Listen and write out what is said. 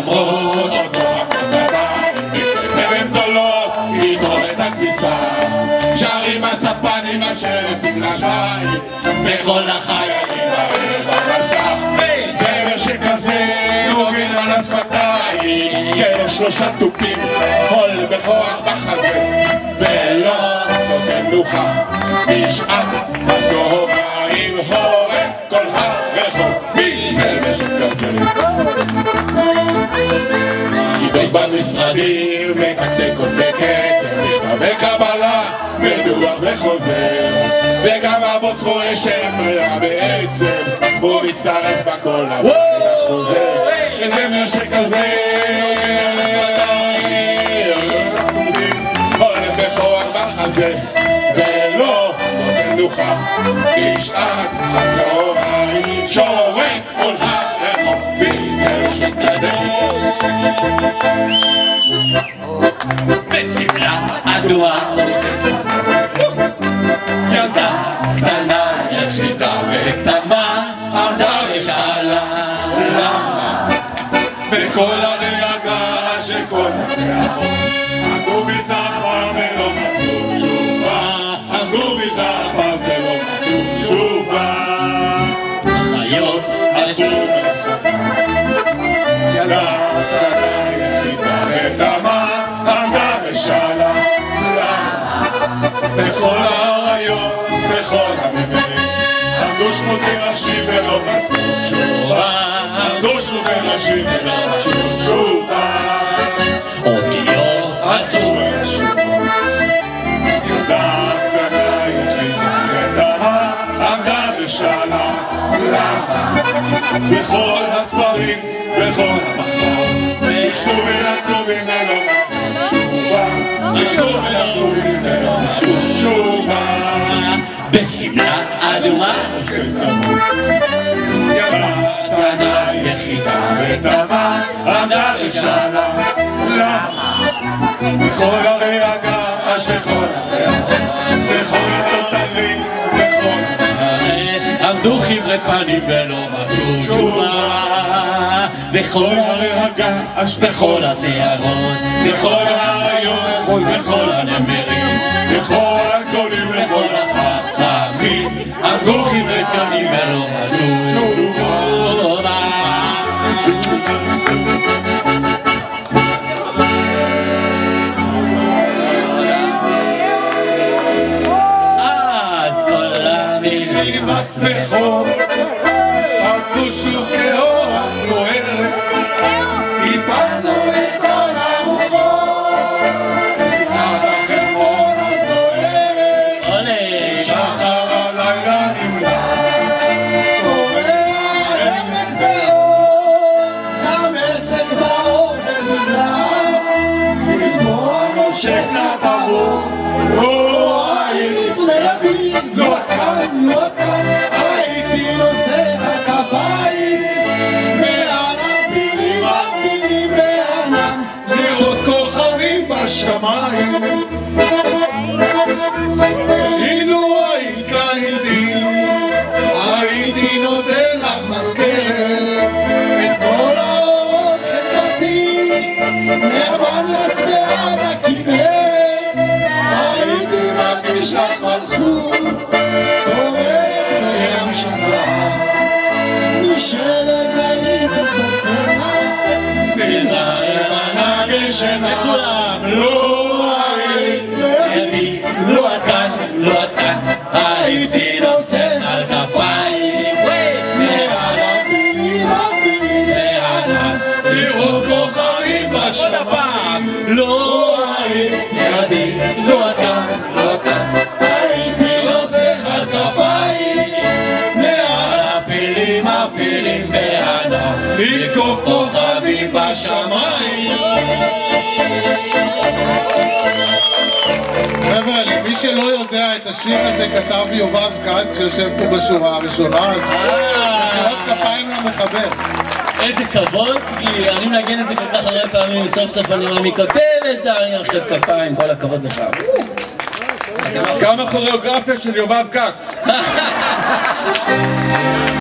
למרות עוד לא הכל בבית, בכסף גדולות, איתו את הכביסה, שרים הספנים אשר יוצאים לזית, בכל החיילים האלה במסע, זמר שכזה נוגן על השפתיים, כאילו 3 תופים, הול בכוח בחזה, ולא נותן מנוחה, בשעת הצהריים הורג כל הרחוב, זמר שכזה. גידול במשרדים, מתקתקות בקצב, מכתבי קבלה, בדוח וחוזר, וגם הבוס רואה שאין ברירה בעצם, הוא מצטרף בכל הבית החוזר, זמר שכזה הולך בכוח בחזה, ולא נותן מנוחה, בשעת הצהריים שורק כל הרחוב, זמר שכזה. בשמלה אדומה ילדה קטנה יחידה וקטמה עמדה ושאלה למה בכל הדאגה שכל השערות עמדו בזעפר ולא מצאו תשובה, עמדו בזעפר ולא מצאו תשובה, החיות עשו מצוקה, ילדה קטנה יחידה וקטנה עמדה ושאלה למה בכל האריות, בכל המבנים עמדו 80 ראשים ולא מצאו תשובה, עמדו 80 ראשים ולא מצאו תשובה, אותיות עצרו ותשובה, ילדה קטנה יחידה וקטנה עמדה ושאלה למה בכל הספרים, בכל המחקר ביקשו ונתנו ולא מצאו תשובה, ביקשו ונתנו ולא מצאו תשובה, בשמלה אדומה של צמוד ילדה קטנה יחידה וקטנה עמדה ושאלה למה בכל הרעגה בכל השערות, בכל התותחים, בכל עמדו חבר'ה פנים ולא מצאו תשובה, בכל הרעגה, בכל השערות, בכל האריות, בכל הנמרים, בכל הגדולים, בכל החכמים, עמדו חבר'ה פנים ולא מצאו תשובה. אז כל המילים מסמכות פרצו שוב כאור הסוער, טיפסנו לכל הרוחות לקראת החרמון הסוערת, עולה שחר הלילה נמלא קורא העמק באור, דמשק באופן נמלא ולבוא נושק לברור, לא היית לידי, לא כאן, לא כאן, הייתי נושא על כפיים מהפילים הפילים בענן לראות כוכבים בשמיים. אילו היית כאן איתי, הייתי נותן לך מזכרת את כל האורות חברתי מהפנס ועד הכנרת, הייתי מרגיש לך מלכות קוראת בים של זהב, משלג היית בקרנה סלמה לבנה כשנה, וכולם לא היית לידי, לא עד כאן, לא עד כאן, הייתי נושא על כפיים מעל הפילים הפילים בענן לראות כוכבים בשמיים. לא היית לידי, לא עד כאן, לא עד כאן, הייתי נושא על כפיים מעל הפילים הפילים בענן לקוף כוכבים בשמיים. חבר'ה, למי שלא יודע, את השיר הזה כתב יובב כץ שיושב פה בשורה הראשונה, אז מחיאות כפיים למחבר. איזה כבוד, כי אני מנגן את זה כל כך הרבה פעמים, וסוף סוף אני כותב את זה, אני מחיאות כפיים, כל הכבוד לך. גם הכוריאוגרפיה של יובב כץ.